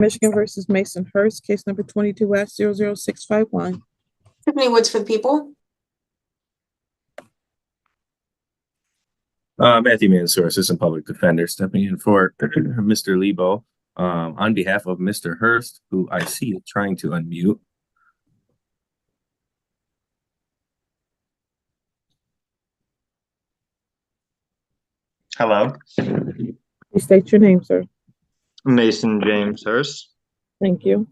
Michigan versus Mason Hurst, case number 22-00651. Tiffany Woods for the people. Matthew Mansour, Assistant Public Defender, stepping in for Mr. Lebo on behalf of Mr. Hurst, who I see is trying to unmute. Hello. Please state your name, sir. Mason James Hurst. Thank you.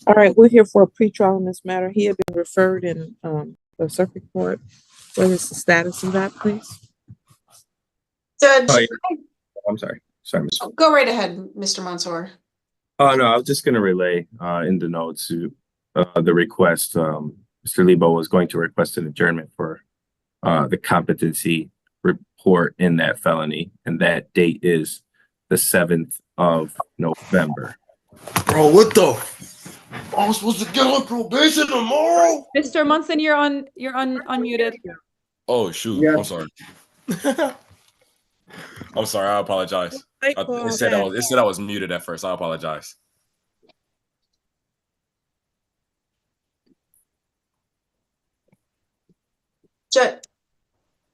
All right, we're here for a pretrial in this matter. He had been referred in the circuit court. What is the status of that, please? Judge, Oh, yeah. I'm sorry. Sorry, Ms. Go right ahead, Mr. Mansour. Oh, no, I was just going to relay in the notes to the request. Mr. Lebo was going to request an adjournment for the competency report in that felony, and that date is the 7th of November. Bro, what the? I'm supposed to get on probation tomorrow? Mr. Munson, you're unmuted. Oh shoot! Yeah. I'm sorry. I'm sorry. I apologize. It said I was muted at first. I apologize. Judge,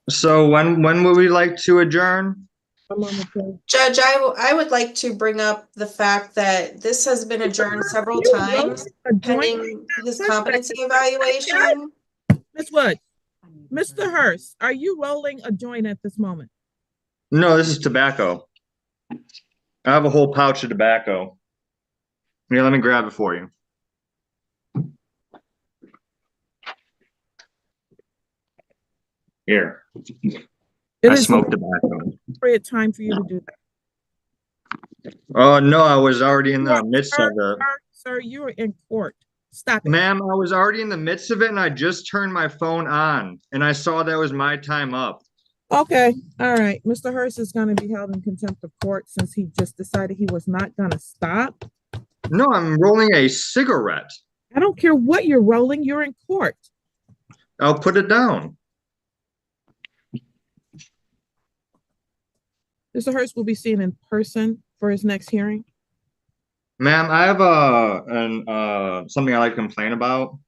So when would we like to adjourn? Judge, I would like to bring up the fact that this has been adjourned several times pending his competency evaluation. Ms. Wood, Mr. Hurst, are you rolling a joint at this moment? No, this is tobacco. I have a whole pouch of tobacco. Here, let me grab it for you. Here. It I is smoke tobacco. appropriate time for you to do that. Oh no, I was already in the midst of it. Sir, you are in court. Stop it. Ma'am, I was already in the midst of it and I just turned my phone on and I saw that was my time up. Okay, all right. Mr. Hurst is going to be held in contempt of court since he just decided he was not going to stop. No, I'm rolling a cigarette. I don't care what you're rolling, you're in court. I'll put it down. Mr. Hurst will be seen in person for his next hearing. Ma'am, I have something I like to complain about.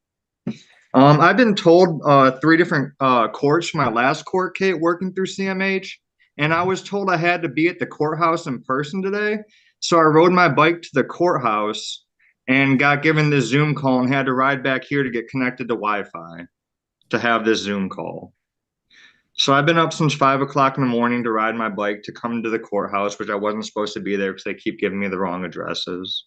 I've been told 3 different courts for my last court case working through CMH, and I was told I had to be at the courthouse in person today. So I rode my bike to the courthouse and got given this Zoom call and had to ride back here to get connected to Wi-Fi to have this Zoom call. So I've been up since 5 o'clock in the morning to ride my bike to come to the courthouse, which I wasn't supposed to be there because they keep giving me the wrong addresses.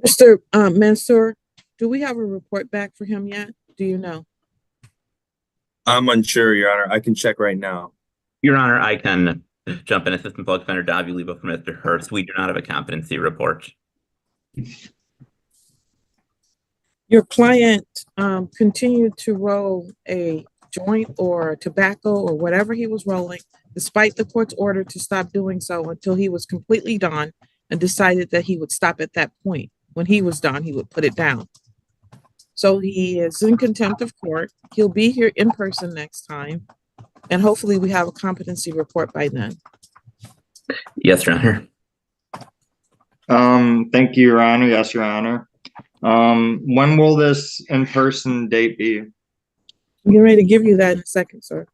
Mr. Mansour, do we have a report back for him yet? Do you know? I'm unsure, Your Honor. I can check right now. Your Honor, I can jump in. Assistant Public Defender Davy Lebo from Mr. Hurst. We do not have a competency report. Your client continued to roll a joint or tobacco or whatever he was rolling, despite the court's order to stop doing so until he was completely done and decided that he would stop at that point. When he was done, he would put it down. So he is in contempt of court. He'll be here in person next time. And hopefully we have a competency report by then. Yes, Your Honor. Thank you, Your Honor. Yes, Your Honor. When will this in-person date be? I'm getting ready to give you that in a second, sir.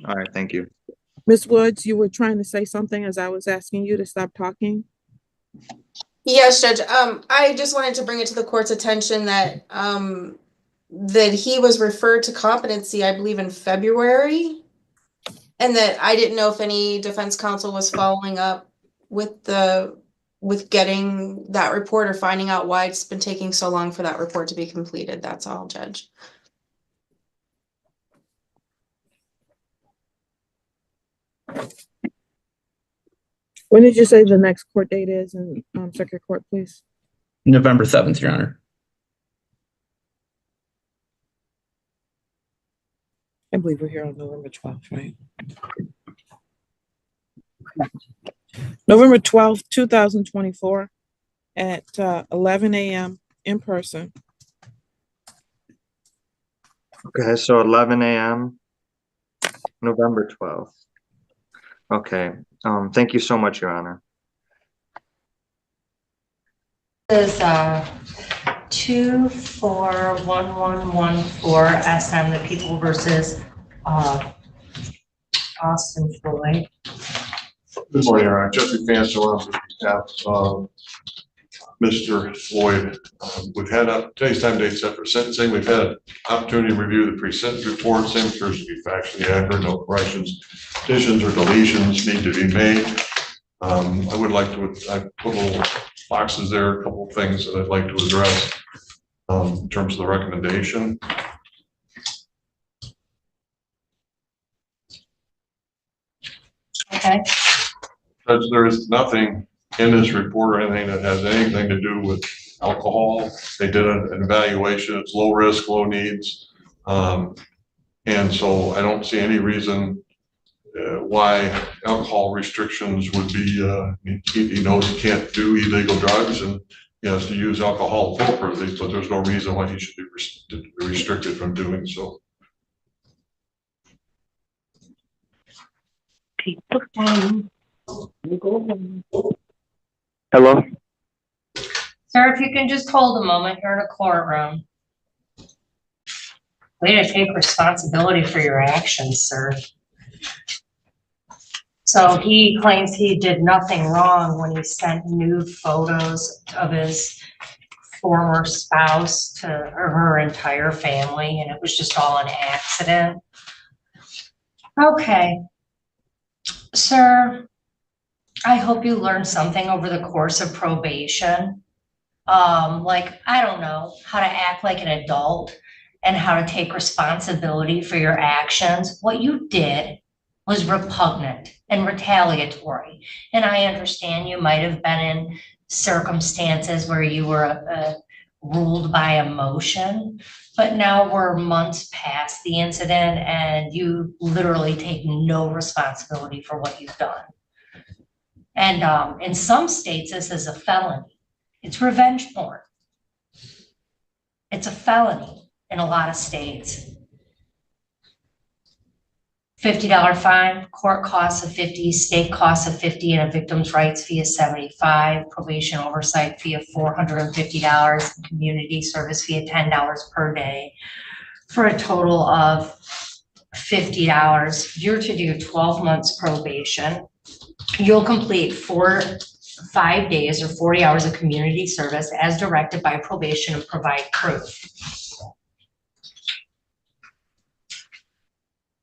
All right, thank you. Ms. Woods, you were trying to say something as I was asking you to stop talking? Yes, Judge. I just wanted to bring it to the court's attention that that he was referred to competency, I believe, in February, and that I didn't know if any defense counsel was following up with the with getting that report or finding out why it's been taking so long for that report to be completed. That's all, Judge. When did you say the next court date is in circuit court, please? November 7th, Your Honor. I believe we're here on November 12th, right? November 12th, 2024 at 11 a.m. in person. Okay, so 11 a.m. November 12th. Okay. Thank you so much, Your Honor. This is 241114 SM, the People versus Austin Floyd. Good morning, Your Honor. Jesse Fansel on behalf of Mr. Floyd. We've had today's time date set for sentencing. We've had an opportunity to review the pre-sentence report. Same appears to be factually accurate. No corrections, additions, or deletions need to be made. I would like to, I put little boxes there, a couple of things that I'd like to address in terms of the recommendation. Okay. Judge, there is nothing in this report or anything that has anything to do with alcohol. They did an evaluation. It's low risk, low needs. And so I don't see any reason why alcohol restrictions would be, he knows he can't do illegal drugs and he has to use alcohol appropriately, so there's no reason why he should be restricted from doing so. Hello? Sir, if you can just hold a moment, you're in a courtroom. Way to take responsibility for your actions, sir. So he claims he did nothing wrong when he sent nude photos of his former spouse to her entire family, and it was just all an accident. Okay. Sir, I hope you learned something over the course of probation. Like, I don't know, how to act like an adult and how to take responsibility for your actions. What you did was repugnant and retaliatory. And I understand you might have been in circumstances where you were ruled by emotion, but now we're months past the incident and you literally take no responsibility for what you've done. And in some states, this is a felony. It's revenge porn. It's a felony in a lot of states. $50 fine, court costs of $50, state costs of $50, and a victim's rights fee of $75, probation oversight fee of $450, community service fee of $10 per day, for a total of $50. You're to do 12 months probation. You'll complete 5 days or 40 hours of community service as directed by probation and provide proof.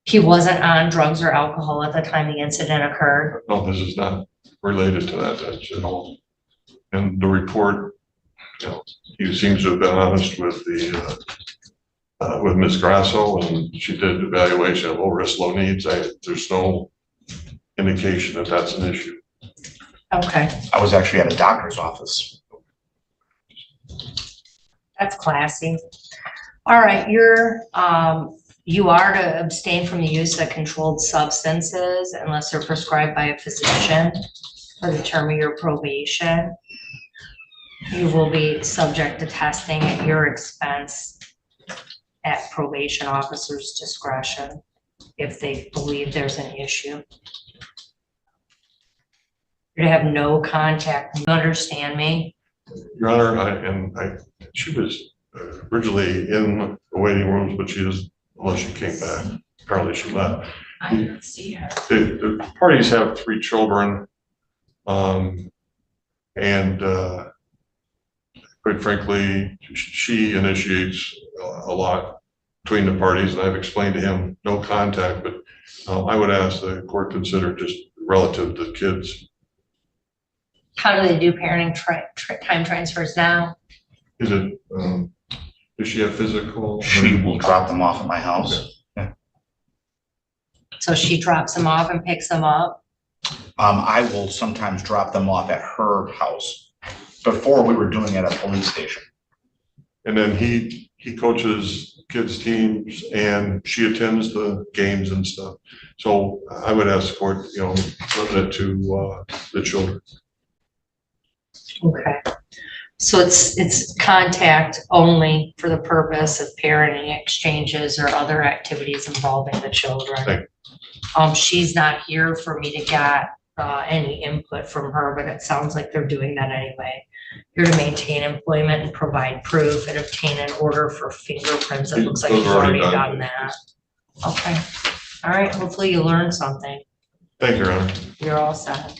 He wasn't on drugs or alcohol at the time the incident occurred. No, this is not related to that at all. And the report, you know, he seems to have been honest with the with Ms. Grasso, and she did evaluation of low risk, low needs. There's no indication that that's an issue. Okay, I was actually at a doctor's office. that's classy. All right, you are to abstain from the use of controlled substances unless they're prescribed by a physician for the term of your probation. You will be subject to testing at your expense at probation officer's discretion if they believe there's an issue. You're to have no contact. You understand me? Your Honor, she was originally in the waiting rooms, but she is, unless she came back. Apparently she left. I didn't see her. The parties have 3 children, and quite frankly, she initiates a lot between the parties, and I've explained to him no contact, but I would ask the court consider just relative to kids. How do they do parenting time transfers now? Is it, does she have physical? She will drop them off at my house. So she drops them off and picks them up? I will sometimes drop them off at her house. Before, we were doing it at a police station. And then he coaches kids' teams and she attends the games and stuff. So I would ask the court, you know, limit it to the children. Okay. So it's contact only for the purpose of parenting exchanges or other activities involving the children. Right. She's not here for me to get any input from her, but it sounds like they're doing that anyway. Here to maintain employment and provide proof and obtain an order for fingerprints. It looks like Those you've are already already done. done that. Okay. All right. Hopefully you learned something. Thank you, Your Honor. You're all set.